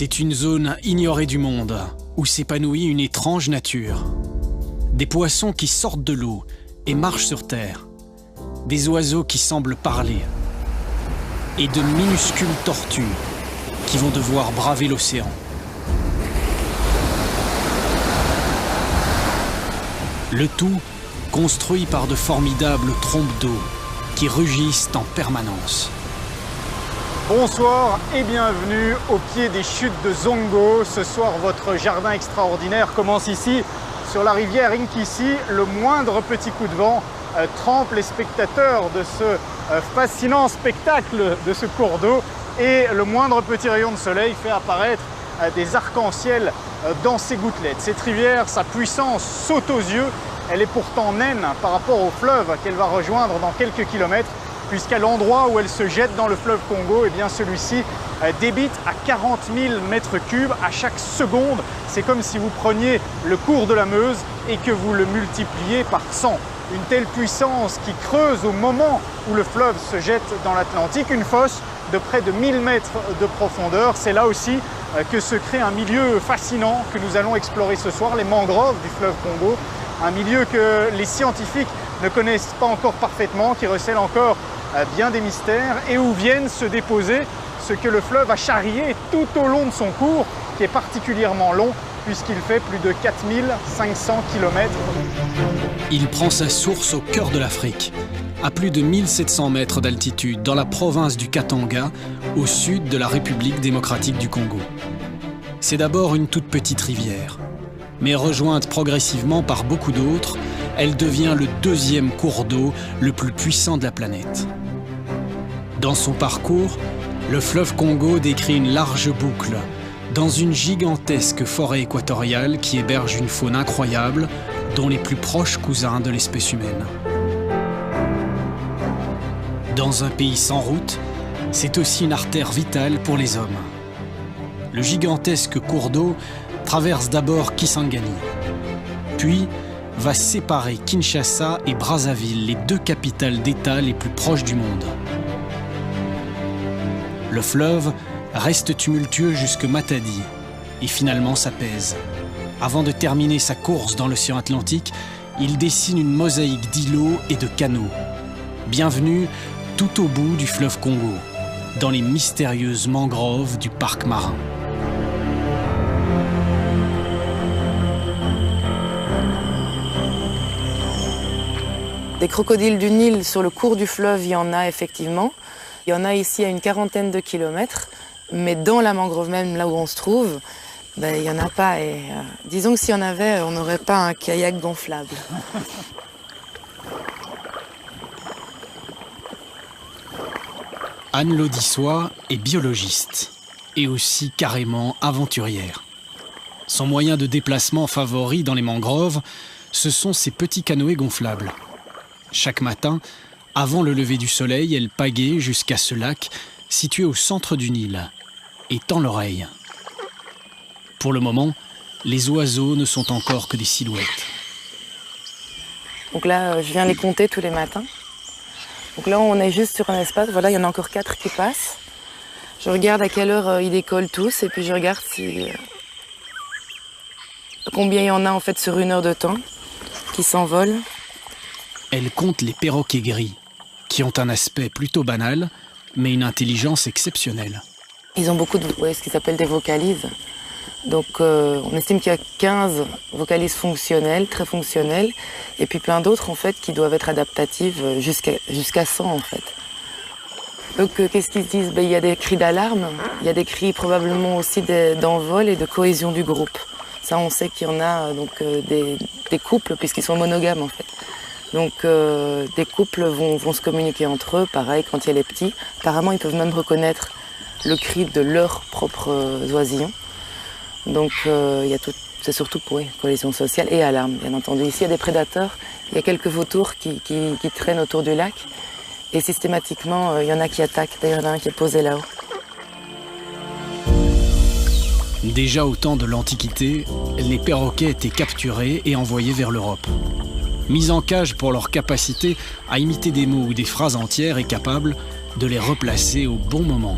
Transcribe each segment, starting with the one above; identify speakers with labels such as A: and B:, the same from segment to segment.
A: C'est une zone ignorée du monde, où s'épanouit une étrange nature. Des poissons qui sortent de l'eau et marchent sur terre. Des oiseaux qui semblent parler. Et de minuscules tortues qui vont devoir braver l'océan. Le tout construit par de formidables trompes d'eau qui rugissent en permanence.
B: Bonsoir et bienvenue au pied des chutes de Zongo. Ce soir, votre jardin extraordinaire commence ici, sur la rivière Inkisi. Le moindre petit coup de vent trempe les spectateurs de ce fascinant spectacle de ce cours d'eau. Et le moindre petit rayon de soleil fait apparaître des arcs-en-ciel dans ses gouttelettes. Cette rivière, sa puissance saute aux yeux. Elle est pourtant naine par rapport au fleuve qu'elle va rejoindre dans quelques kilomètres, puisqu'à l'endroit où elle se jette dans le fleuve Congo, eh bien celui-ci débite à 40 000 mètres cubes à chaque seconde. C'est comme si vous preniez le cours de la Meuse et que vous le multipliez par 100. Une telle puissance qui creuse au moment où le fleuve se jette dans l'Atlantique, une fosse de près de 1000 mètres de profondeur. C'est là aussi que se crée un milieu fascinant que nous allons explorer ce soir, les mangroves du fleuve Congo. Un milieu que les scientifiques ne connaissent pas encore parfaitement, qui recèle encore bien des mystères et où viennent se déposer ce que le fleuve a charrié tout au long de son cours, qui est particulièrement long puisqu'il fait plus de 4500 km.
A: Il prend sa source au cœur de l'Afrique, à plus de 1700 mètres d'altitude, dans la province du Katanga, au sud de la République démocratique du Congo. C'est d'abord une toute petite rivière, mais rejointe progressivement par beaucoup d'autres, elle devient le deuxième cours d'eau le plus puissant de la planète. Dans son parcours, le fleuve Congo décrit une large boucle dans une gigantesque forêt équatoriale qui héberge une faune incroyable, dont les plus proches cousins de l'espèce humaine. Dans un pays sans route, c'est aussi une artère vitale pour les hommes. Le gigantesque cours d'eau traverse d'abord Kisangani, puis va séparer Kinshasa et Brazzaville, les deux capitales d'État les plus proches du monde. Le fleuve reste tumultueux jusque Matadi et finalement s'apaise. Avant de terminer sa course dans l'océan Atlantique, il dessine une mosaïque d'îlots et de canaux. Bienvenue tout au bout du fleuve Congo, dans les mystérieuses mangroves du parc marin.
C: Des crocodiles du Nil sur le cours du fleuve, il y en a effectivement. Il y en a ici à une quarantaine de kilomètres, mais dans la mangrove même, là où on se trouve, il n'y en a pas. Et, disons que s'il y en avait, on n'aurait pas un kayak gonflable.
A: Anne Laudissois est biologiste et aussi carrément aventurière. Son moyen de déplacement favori dans les mangroves, ce sont ces petits canoës gonflables. Chaque matin, avant le lever du soleil, elle pagaie jusqu'à ce lac situé au centre du Nil et tend l'oreille. Pour le moment, les oiseaux ne sont encore que des silhouettes.
C: Donc là, je viens les compter tous les matins. Donc là, on est juste sur un espace. Voilà, il y en a encore 4 qui passent. Je regarde à quelle heure ils décollent tous et puis je regarde combien il y en a en fait sur une heure de temps qui s'envolent.
A: Elle compte les perroquets gris, qui ont un aspect plutôt banal, mais une intelligence exceptionnelle.
C: Ils ont beaucoup de ce qu'ils appellent des vocalises. Donc on estime qu'il y a 15 vocalises fonctionnelles, très fonctionnelles, et puis plein d'autres en fait qui doivent être adaptatives jusqu'à 100 en fait. Donc qu'est-ce qu'ils disent ? Il y a des cris d'alarme, il y a des cris probablement aussi d'envol et de cohésion du groupe. Ça on sait qu'il y en a donc des couples puisqu'ils sont monogames en fait. Donc des couples vont se communiquer entre eux, pareil quand il y a les petits. Apparemment ils peuvent même reconnaître le cri de leurs propres oisillons. Donc c'est surtout pour cohésion sociale et alarme, bien entendu. Ici, il y a des prédateurs, il y a quelques vautours qui traînent autour du lac. Et systématiquement, il y en a qui attaquent. D'ailleurs, il y en a un qui est posé là-haut.
A: Déjà au temps de l'Antiquité, les perroquets étaient capturés et envoyés vers l'Europe. Mis en cage pour leur capacité à imiter des mots ou des phrases entières et capables de les replacer au bon moment.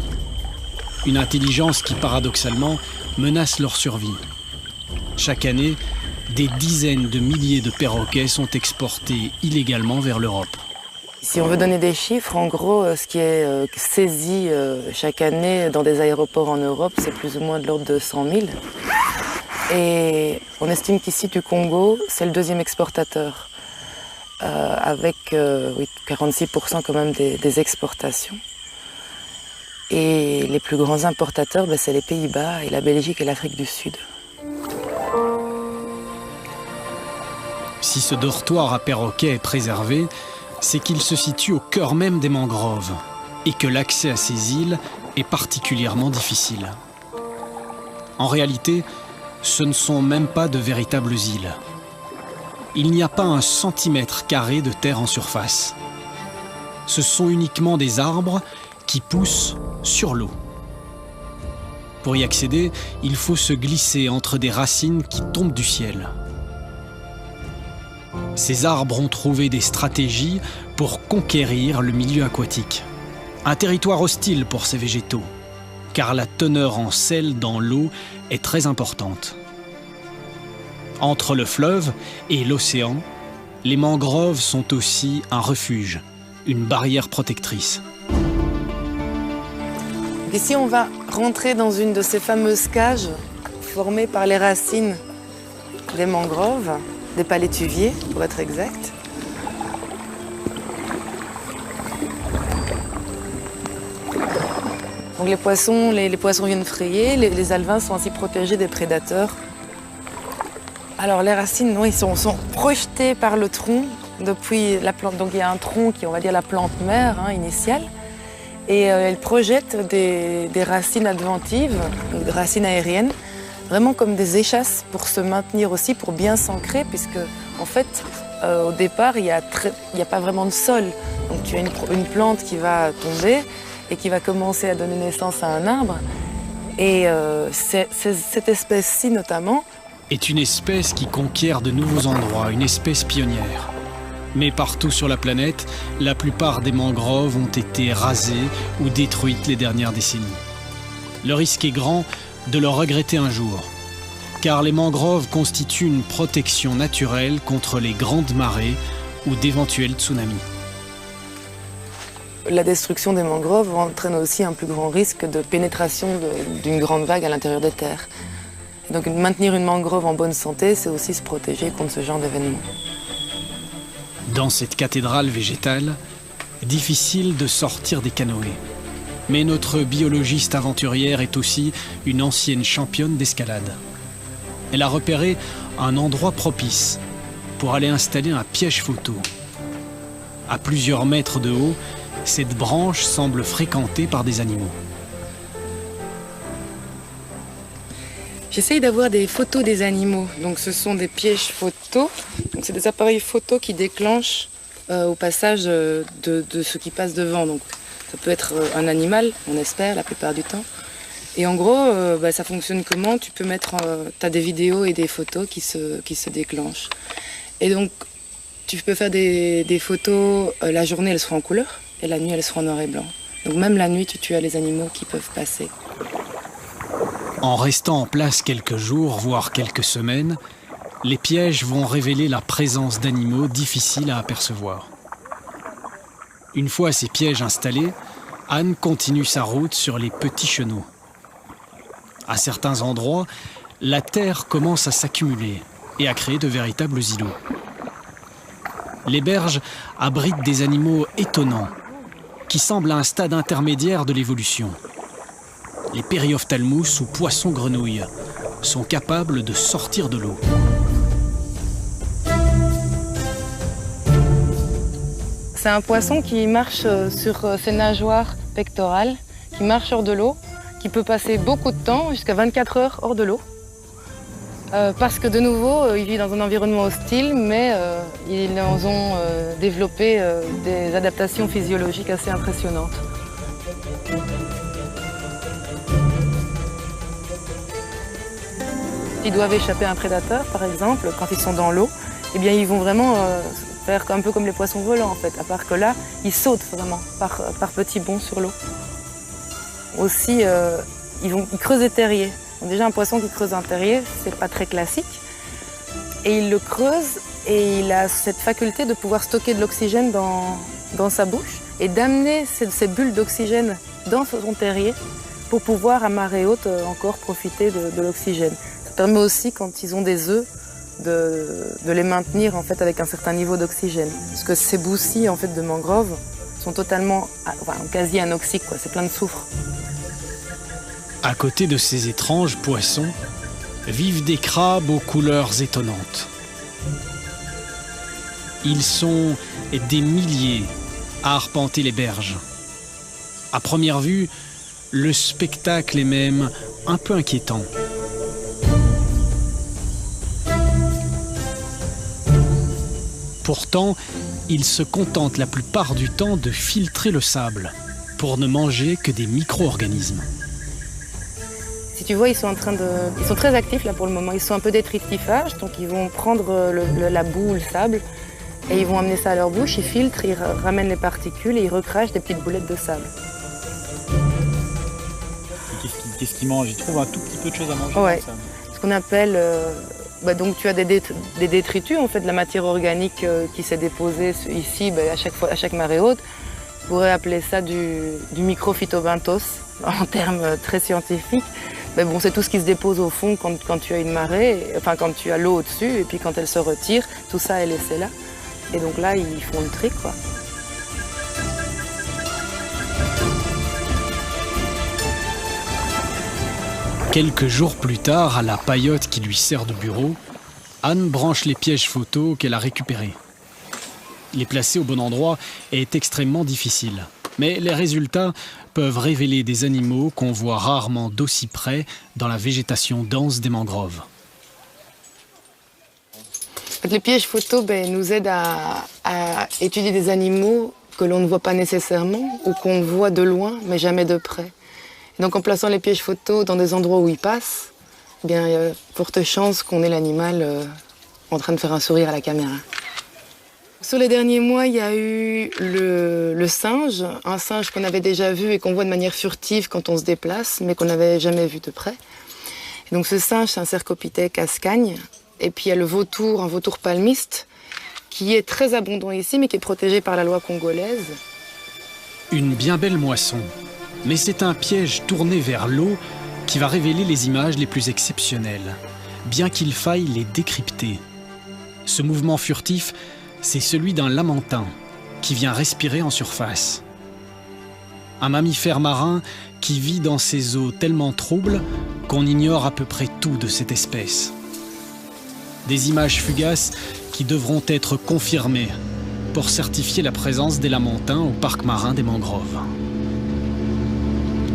A: Une intelligence qui, paradoxalement, menace leur survie. Chaque année, des dizaines de milliers de perroquets sont exportés illégalement vers l'Europe.
C: Si on veut donner des chiffres, en gros, ce qui est saisi chaque année dans des aéroports en Europe, c'est plus ou moins de l'ordre de 100 000. Et on estime qu'ici, du Congo, c'est le deuxième exportateur, avec 46% quand même des exportations. Et les plus grands importateurs, c'est les Pays-Bas et la Belgique et l'Afrique du Sud.
A: Si ce dortoir à perroquets est préservé, c'est qu'il se situe au cœur même des mangroves et que l'accès à ces îles est particulièrement difficile. En réalité, ce ne sont même pas de véritables îles. Il n'y a pas un centimètre carré de terre en surface. Ce sont uniquement des arbres qui poussent sur l'eau. Pour y accéder, il faut se glisser entre des racines qui tombent du ciel. Ces arbres ont trouvé des stratégies pour conquérir le milieu aquatique. Un territoire hostile pour ces végétaux, car la teneur en sel dans l'eau est très importante. Entre le fleuve et l'océan, les mangroves sont aussi un refuge, une barrière protectrice.
C: Ici, on va rentrer dans une de ces fameuses cages formées par les racines des mangroves, des palétuviers pour être exact. Donc les poissons viennent frayer, les alevins sont ainsi protégés des prédateurs. Alors les racines, oui, sont projetées par le tronc depuis la plante. Donc il y a un tronc qui est, on va dire, la plante mère initiale. Et elle projette des racines adventives, des racines aériennes, vraiment comme des échasses pour se maintenir aussi, pour bien s'ancrer, puisque en fait, au départ, il n'y a pas vraiment de sol. Donc tu as une plante qui va tomber et qui va commencer à donner naissance à un arbre. Et cette espèce-ci, notamment,
A: est une espèce qui conquiert de nouveaux endroits, une espèce pionnière. Mais partout sur la planète, la plupart des mangroves ont été rasées ou détruites les dernières décennies. Le risque est grand de le regretter un jour, car les mangroves constituent une protection naturelle contre les grandes marées ou d'éventuels tsunamis.
C: La destruction des mangroves entraîne aussi un plus grand risque de pénétration d'une grande vague à l'intérieur des terres. Donc maintenir une mangrove en bonne santé, c'est aussi se protéger contre ce genre d'événements.
A: Dans cette cathédrale végétale, difficile de sortir des canoës. Mais notre biologiste aventurière est aussi une ancienne championne d'escalade. Elle a repéré un endroit propice pour aller installer un piège photo. À plusieurs mètres de haut, cette branche semble fréquentée par des animaux.
C: J'essaye d'avoir des photos des animaux. Donc ce sont des pièges photos. Donc c'est des appareils photos qui déclenchent au passage de ce qui passe devant. Donc ça peut être un animal, on espère la plupart du temps. Et en gros, ça fonctionne comment? Tu peux mettre, tu as des vidéos et des photos qui se déclenchent. Et donc tu peux faire des photos, la journée elles seront en couleur et la nuit elles seront en noir et blanc. Donc même la nuit tu as les animaux qui peuvent passer.
A: En restant en place quelques jours, voire quelques semaines, les pièges vont révéler la présence d'animaux difficiles à apercevoir. Une fois ces pièges installés, Anne continue sa route sur les petits chenaux. À certains endroits, la terre commence à s'accumuler et à créer de véritables îlots. Les berges abritent des animaux étonnants qui semblent à un stade intermédiaire de l'évolution. Les périophthalmus ou poissons-grenouilles sont capables de sortir de l'eau.
C: C'est un poisson qui marche sur ses nageoires pectorales, qui marche hors de l'eau, qui peut passer beaucoup de temps, jusqu'à 24 heures hors de l'eau. Parce que de nouveau, il vit dans un environnement hostile, mais ils ont développé des adaptations physiologiques assez impressionnantes. Ils doivent échapper à un prédateur, par exemple, quand ils sont dans l'eau, eh bien, ils vont vraiment faire un peu comme les poissons volants, en fait. À part que là, ils sautent vraiment par petits bonds sur l'eau. aussi, ils creusent des terriers. Donc déjà, un poisson qui creuse un terrier, c'est pas très classique. Et il le creuse et il a cette faculté de pouvoir stocker de l'oxygène dans sa bouche et d'amener ces bulles d'oxygène dans son terrier pour pouvoir, à marée haute, encore profiter de l'oxygène. Ça permet aussi, quand ils ont des œufs, de les maintenir en fait, avec un certain niveau d'oxygène. Parce que ces boussis en fait, de mangrove sont totalement, quasi anoxiques, c'est plein de soufre.
A: À côté de ces étranges poissons, vivent des crabes aux couleurs étonnantes. Ils sont des milliers à arpenter les berges. À première vue, le spectacle est même un peu inquiétant. Pourtant, ils se contentent la plupart du temps de filtrer le sable pour ne manger que des micro-organismes.
C: Si tu vois, ils sont très actifs là pour le moment. Ils sont un peu détritifhages, donc ils vont prendre la boue ou le sable et ils vont amener ça à leur bouche, ils filtrent, ils ramènent les particules et ils recrachent des petites boulettes de sable.
B: Qu'est-ce qu'ils mangent? Ils trouvent un tout petit peu de choses à manger.
C: Ouais. Ce qu'on appelle, donc tu as des détritus, en fait, de la matière organique qui s'est déposée ici à chaque marée haute. On pourrait appeler ça du microphytobenthos en termes très scientifiques. Mais bon, c'est tout ce qui se dépose au fond quand tu as une marée, enfin quand tu as l'eau au-dessus, et puis quand elle se retire, tout ça est laissé là. Et donc là, ils font le tri, quoi.
A: Quelques jours plus tard, à la paillote qui lui sert de bureau, Anne branche les pièges photos qu'elle a récupérés. Les placer au bon endroit est extrêmement difficile, mais les résultats peuvent révéler des animaux qu'on voit rarement d'aussi près dans la végétation dense des mangroves.
C: Les pièges photos nous aident à étudier des animaux que l'on ne voit pas nécessairement ou qu'on voit de loin, mais jamais de près. Et donc en plaçant les pièges photos dans des endroits où ils passent, il y a forte chance qu'on ait l'animal en train de faire un sourire à la caméra. Sur les derniers mois, il y a eu le singe, un singe qu'on avait déjà vu et qu'on voit de manière furtive quand on se déplace, mais qu'on n'avait jamais vu de près. Et donc ce singe, c'est un Cercopithèque ascagne. Et puis il y a le vautour, un vautour palmiste, qui est très abondant ici, mais qui est protégé par la loi congolaise.
A: Une bien belle moisson, mais c'est un piège tourné vers l'eau qui va révéler les images les plus exceptionnelles, bien qu'il faille les décrypter. Ce mouvement furtif, c'est celui d'un lamantin qui vient respirer en surface. Un mammifère marin qui vit dans ces eaux tellement troubles qu'on ignore à peu près tout de cette espèce. Des images fugaces qui devront être confirmées pour certifier la présence des lamantins au parc marin des mangroves.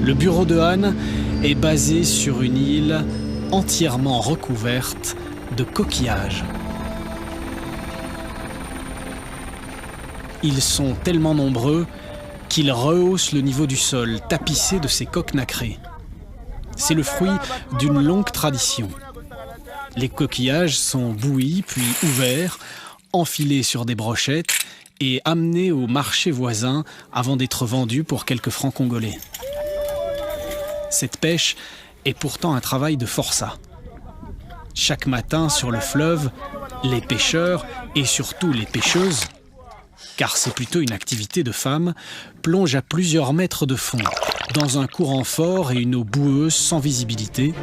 A: Le bureau de Anne est basé sur une île entièrement recouverte de coquillages. Ils sont tellement nombreux qu'ils rehaussent le niveau du sol, tapissé de ces coques nacrées. C'est le fruit d'une longue tradition. Les coquillages sont bouillis puis ouverts, enfilés sur des brochettes et amenés au marché voisin avant d'être vendus pour quelques francs congolais. Cette pêche est pourtant un travail de forçat. Chaque matin sur le fleuve, les pêcheurs et surtout les pêcheuses, car c'est plutôt une activité de femmes, plongent à plusieurs mètres de fond, dans un courant fort et une eau boueuse sans visibilité,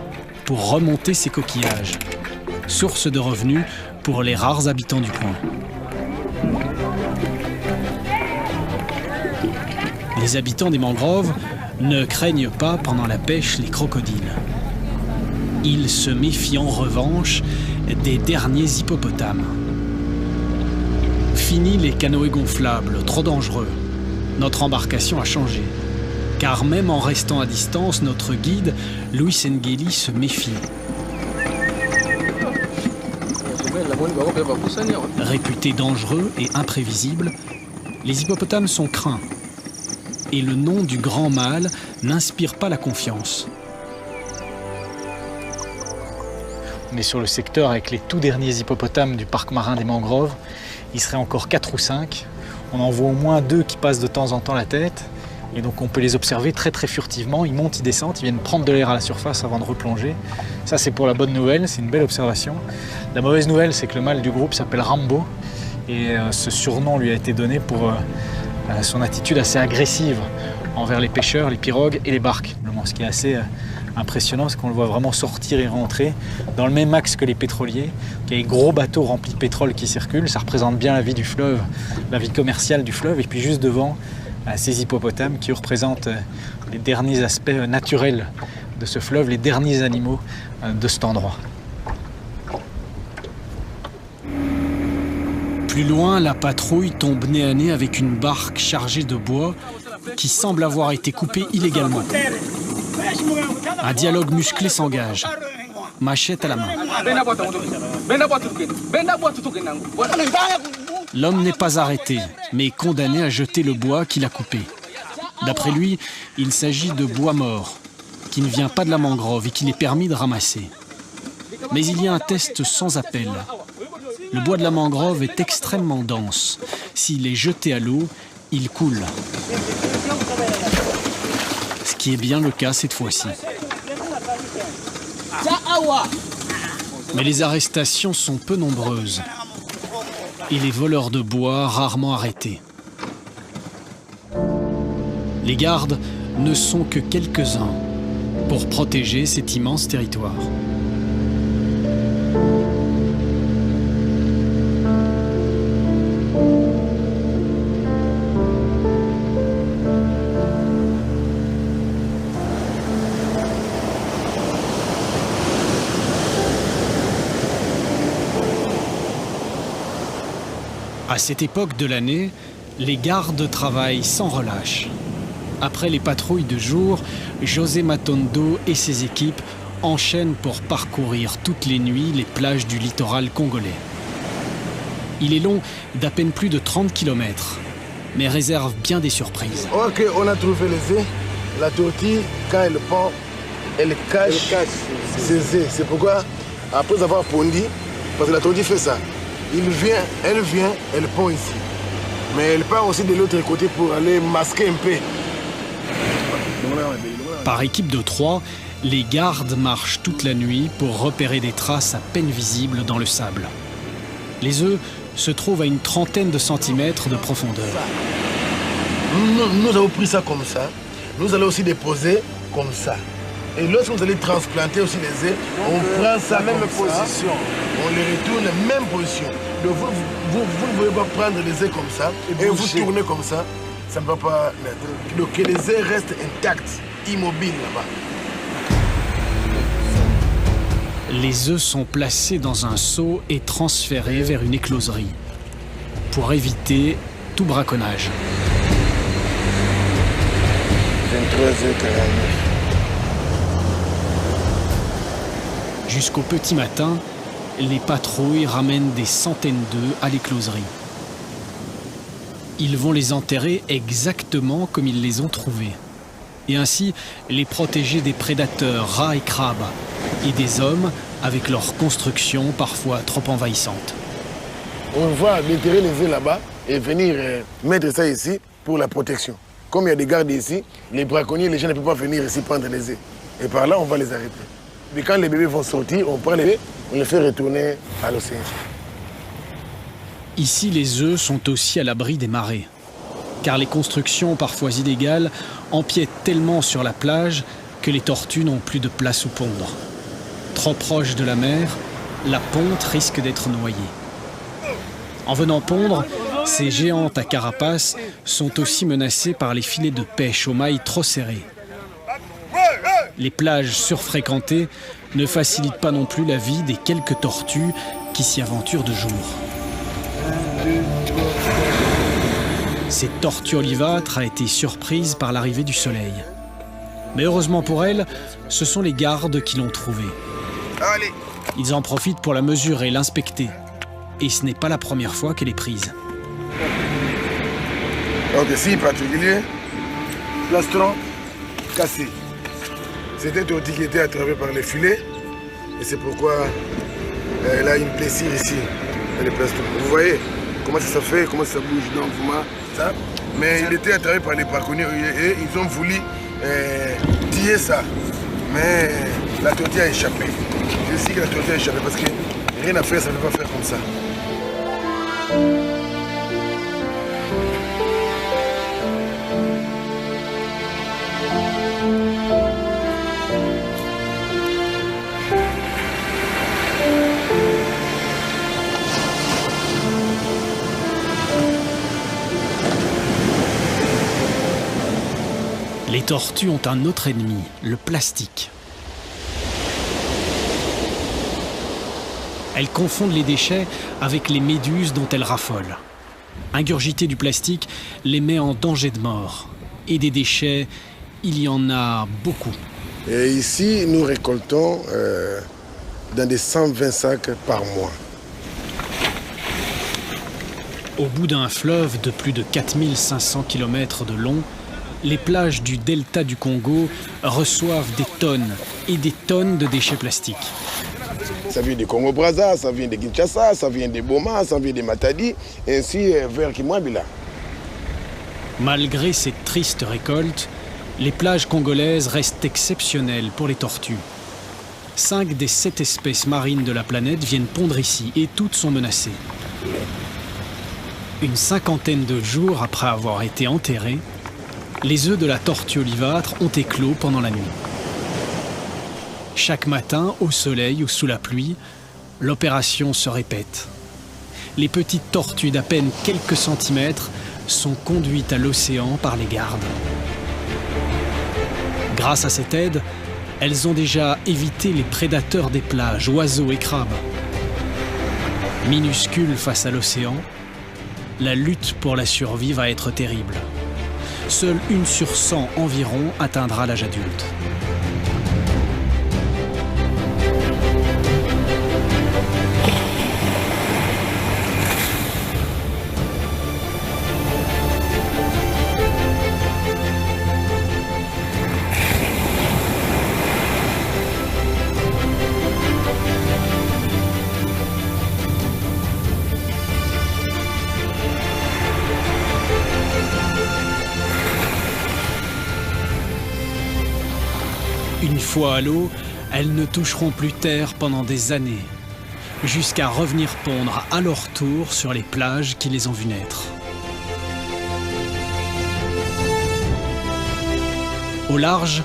A: pour remonter ces coquillages, source de revenus pour les rares habitants du coin. Les habitants des mangroves ne craignent pas pendant la pêche les crocodiles. Ils se méfient en revanche des derniers hippopotames. Fini les canoës gonflables, trop dangereux. Notre embarcation a changé. Car même en restant à distance, notre guide, Louis Ngeli, se méfie. Réputés dangereux et imprévisibles, les hippopotames sont craints. Et le nom du grand mâle n'inspire pas la confiance. On est sur le secteur avec les tout derniers hippopotames du parc marin des mangroves. Il serait encore 4 ou 5. On en voit au moins 2 qui passent de temps en temps la tête.
D: Et donc on peut les observer très très furtivement, ils montent, ils descendent, ils viennent prendre de l'air à la surface avant de replonger. Ça c'est pour la bonne nouvelle, c'est une belle observation. La mauvaise nouvelle c'est que le mâle du groupe s'appelle Rambo et ce surnom lui a été donné pour son attitude assez agressive envers les pêcheurs, les pirogues et les barques. Ce qui est assez impressionnant, c'est qu'on le voit vraiment sortir et rentrer dans le même axe que les pétroliers. Il y a des gros bateaux remplis de pétrole qui circulent, ça représente bien la vie du fleuve, la vie commerciale du fleuve, et puis juste devant, ces hippopotames qui représentent les derniers aspects naturels de ce fleuve, les derniers animaux de cet endroit.
A: Plus loin, la patrouille tombe nez à nez avec une barque chargée de bois qui semble avoir été coupée illégalement. Un dialogue musclé s'engage, machette à la main. L'homme n'est pas arrêté, mais condamné à jeter le bois qu'il a coupé. D'après lui, il s'agit de bois mort, qui ne vient pas de la mangrove et qu'il est permis de ramasser. Mais il y a un test sans appel. Le bois de la mangrove est extrêmement dense. S'il est jeté à l'eau, il coule. Ce qui est bien le cas cette fois-ci. Mais les arrestations sont peu nombreuses et les voleurs de bois rarement arrêtés. Les gardes ne sont que quelques-uns pour protéger cet immense territoire. À cette époque de l'année, les gardes travaillent sans relâche. Après les patrouilles de jour, José Matondo et ses équipes enchaînent pour parcourir toutes les nuits les plages du littoral congolais. Il est long d'à peine plus de 30 km, mais réserve bien des surprises.
E: Ok, on a trouvé les œufs. La tortille, quand elle pond, elle cache ses œufs. C'est pourquoi, après avoir pondu, parce que la tortille fait ça, elle pond ici. Mais elle part aussi de l'autre côté pour aller masquer un peu.
A: Par équipe de 3, les gardes marchent toute la nuit pour repérer des traces à peine visibles dans le sable. Les œufs se trouvent à une trentaine de centimètres de profondeur.
E: Nous avons pris ça comme ça. Nous allons aussi déposer comme ça. Et lorsque vous allez transplanter aussi les œufs, on prend ça même position. On les retourne même position. Donc vous ne pouvez pas prendre les œufs comme ça et vous tournez comme ça. Ça ne va pas naître. Donc que les œufs restent intacts, immobiles là-bas.
A: Les œufs sont placés dans un seau et transférés vers une écloserie pour éviter tout braconnage.
E: 23h49.
A: Jusqu'au petit matin, les patrouilles ramènent des centaines d'œufs à l'écloserie. Ils vont les enterrer exactement comme ils les ont trouvés. Et ainsi, les protéger des prédateurs, rats et crabes, et des hommes avec leurs constructions parfois trop envahissantes.
E: On va déterrer les œufs là-bas et venir mettre ça ici pour la protection. Comme il y a des gardes ici, les braconniers, les gens ne peuvent pas venir ici prendre les œufs. Et par là, on va les arrêter. Mais quand les bébés vont sortir, on prend les bébés, on les fait retourner à l'océan.
A: Ici, les œufs sont aussi à l'abri des marées, car les constructions, parfois illégales, empiètent tellement sur la plage que les tortues n'ont plus de place où pondre. Trop proche de la mer, la ponte risque d'être noyée. En venant pondre, ces géantes à carapace sont aussi menacées par les filets de pêche aux mailles trop serrées. Les plages surfréquentées ne facilitent pas non plus la vie des quelques tortues qui s'y aventurent de jour. Cette tortue olivâtre a été surprise par l'arrivée du soleil. Mais heureusement pour elle, ce sont les gardes qui l'ont trouvée. Ils en profitent pour la mesurer, l'inspecter. Et ce n'est pas la première fois qu'elle est prise.
E: Donc ici, particulier, plastron cassé. C'était une tortille qui était attrapée par les filets. Et c'est pourquoi elle a une blessure ici. Elle est plastron. Vous voyez comment ça se fait, comment ça bouge. Donc, ça, Mais il était attrapé par les parconnus et ils ont voulu tuer ça. Mais la tortue a échappé. Je sais que la tortue a échappé parce que rien à faire, ça ne peut pas faire comme ça.
A: Les tortues ont un autre ennemi, le plastique. Elles confondent les déchets avec les méduses dont elles raffolent. Ingurgiter du plastique les met en danger de mort. Et des déchets, il y en a beaucoup.
E: Et ici, nous récoltons dans des 120 sacs par mois.
A: Au bout d'un fleuve de plus de 4500 km de long, les plages du delta du Congo reçoivent des tonnes et des tonnes de déchets plastiques.
E: Ça vient du Congo-Brazza, ça vient de Kinshasa, ça vient de Boma, ça vient de Matadi, et ainsi vers Kimwabila.
A: Malgré cette triste récolte, les plages congolaises restent exceptionnelles pour les tortues. 5 des 7 espèces marines de la planète viennent pondre ici et toutes sont menacées. Une cinquantaine de jours après avoir été enterrées, les œufs de la tortue olivâtre ont éclos pendant la nuit. Chaque matin, au soleil ou sous la pluie, l'opération se répète. Les petites tortues d'à peine quelques centimètres sont conduites à l'océan par les gardes. Grâce à cette aide, elles ont déjà évité les prédateurs des plages, oiseaux et crabes. Minuscules face à l'océan, la lutte pour la survie va être terrible. Seule 1 sur 100 environ atteindra l'âge adulte. Une fois à l'eau, elles ne toucheront plus terre pendant des années, jusqu'à revenir pondre à leur tour sur les plages qui les ont vues naître. Au large,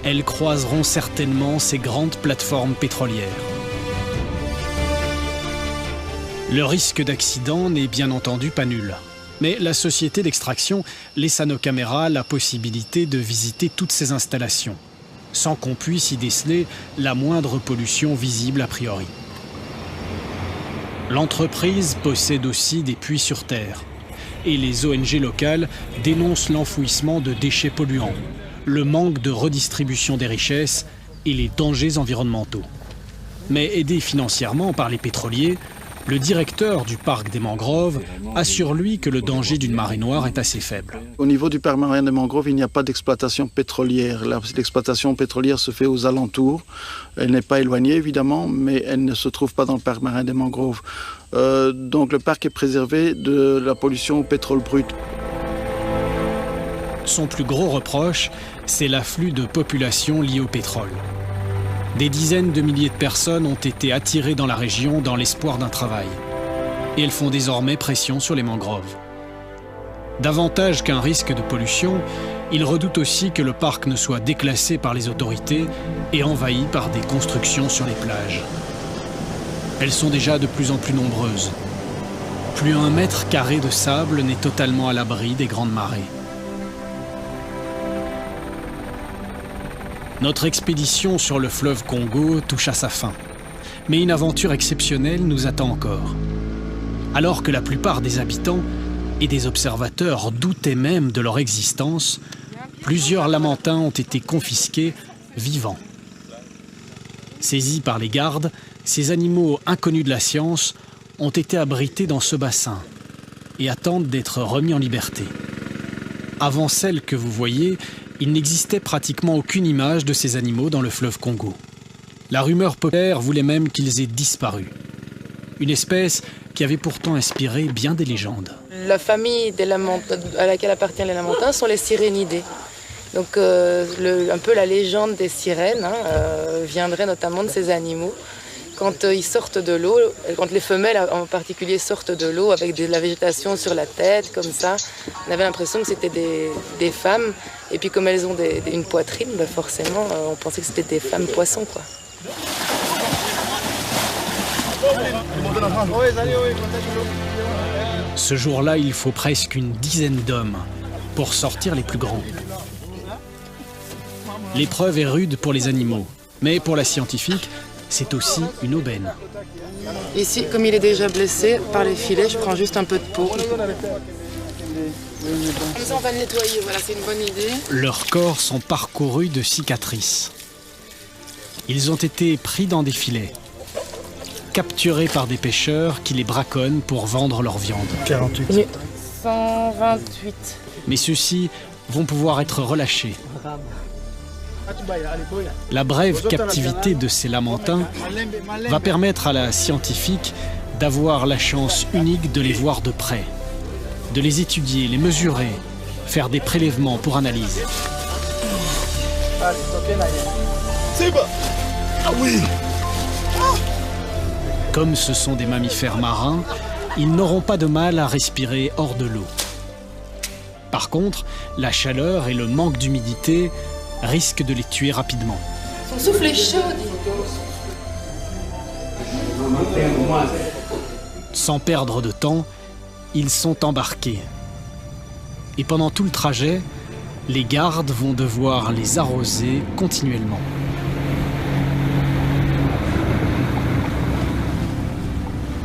A: elles croiseront certainement ces grandes plateformes pétrolières. Le risque d'accident n'est bien entendu pas nul. Mais la société d'extraction laisse à nos caméras la possibilité de visiter toutes ces installations, sans qu'on puisse y déceler la moindre pollution visible a priori. L'entreprise possède aussi des puits sur terre, et les ONG locales dénoncent l'enfouissement de déchets polluants, le manque de redistribution des richesses et les dangers environnementaux. Mais aidé financièrement par les pétroliers, le directeur du parc des mangroves assure lui que le danger d'une marée noire est assez faible.
F: Au niveau du parc marin des mangroves, il n'y a pas d'exploitation pétrolière. L'exploitation pétrolière se fait aux alentours. Elle n'est pas éloignée évidemment, mais elle ne se trouve pas dans le parc marin des mangroves. Donc le parc est préservé de la pollution au pétrole brut.
A: Son plus gros reproche, c'est l'afflux de population lié au pétrole. Des dizaines de milliers de personnes ont été attirées dans la région dans l'espoir d'un travail. Et elles font désormais pression sur les mangroves. Davantage qu'un risque de pollution, ils redoutent aussi que le parc ne soit déclassé par les autorités et envahi par des constructions sur les plages. Elles sont déjà de plus en plus nombreuses. Plus 1 mètre carré de sable n'est totalement à l'abri des grandes marées. Notre expédition sur le fleuve Congo touche à sa fin. Mais une aventure exceptionnelle nous attend encore. Alors que la plupart des habitants et des observateurs doutaient même de leur existence, plusieurs lamantins ont été confisqués vivants. Saisis par les gardes, ces animaux inconnus de la science ont été abrités dans ce bassin et attendent d'être remis en liberté. Avant celle que vous voyez, il n'existait pratiquement aucune image de ces animaux dans le fleuve Congo. La rumeur populaire voulait même qu'ils aient disparu. Une espèce qui avait pourtant inspiré bien des légendes.
C: La famille à laquelle appartiennent les lamentins sont les Sirénidés. Donc un peu la légende des sirènes viendrait notamment de ces animaux. Quand ils sortent de l'eau, quand les femelles en particulier sortent de l'eau avec de la végétation sur la tête, comme ça, on avait l'impression que c'était des femmes. Et puis comme elles ont une poitrine, bah forcément, on pensait que c'était des femmes poissons, quoi.
A: Ce jour-là, il faut presque une dizaine d'hommes pour sortir les plus grands. L'épreuve est rude pour les animaux, mais pour la scientifique, c'est aussi une aubaine.
C: Ici, comme il est déjà blessé par les filets, je prends juste un peu de peau. Comme ça, on va le nettoyer, voilà, c'est une bonne idée.
A: Leurs corps sont parcourus de cicatrices. Ils ont été pris dans des filets, capturés par des pêcheurs qui les braconnent pour vendre leur viande.
C: 48. 128.
A: Mais ceux-ci vont pouvoir être relâchés. La brève captivité de ces lamentins va permettre à la scientifique d'avoir la chance unique de les voir de près, de les étudier, les mesurer, faire des prélèvements pour analyse. Comme ce sont des mammifères marins, ils n'auront pas de mal à respirer hors de l'eau. Par contre, la chaleur et le manque d'humidité risquent de les tuer rapidement.
C: Son souffle est chaud.
A: Sans perdre de temps, ils sont embarqués. Et pendant tout le trajet, les gardes vont devoir les arroser continuellement.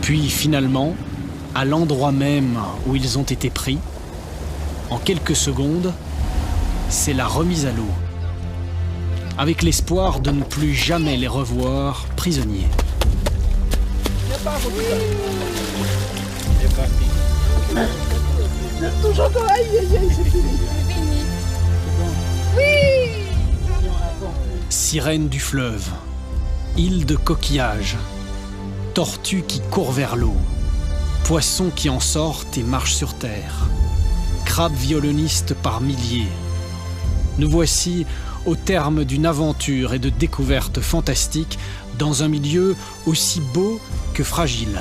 A: Puis finalement, à l'endroit même où ils ont été pris, en quelques secondes, c'est la remise à l'eau, avec l'espoir de ne plus jamais les revoir prisonniers. Sirènes du fleuve, îles de coquillages, tortues qui courent vers l'eau, poissons qui en sortent et marchent sur terre, crabes violonistes par milliers. Nous voici au terme d'une aventure et de découvertes fantastiques dans un milieu aussi beau que fragile,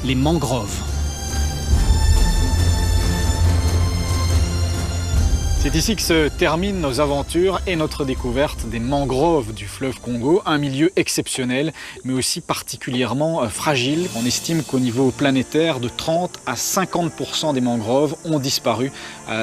A: les mangroves.
D: C'est ici que se terminent nos aventures et notre découverte des mangroves du fleuve Congo, un milieu exceptionnel mais aussi particulièrement fragile. On estime qu'au niveau planétaire, de 30 à 50% des mangroves ont disparu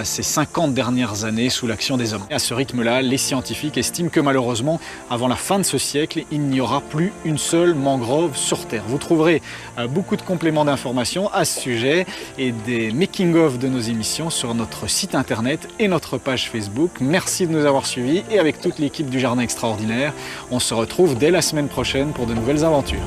D: ces 50 dernières années sous l'action des hommes. Et à ce rythme-là, les scientifiques estiment que malheureusement, avant la fin de ce siècle, il n'y aura plus une seule mangrove sur Terre. Vous trouverez beaucoup de compléments d'informations à ce sujet et des making-of de nos émissions sur notre site internet et notre page Facebook. Merci de nous avoir suivis et avec toute l'équipe du Jardin Extraordinaire, on se retrouve dès la semaine prochaine pour de nouvelles aventures.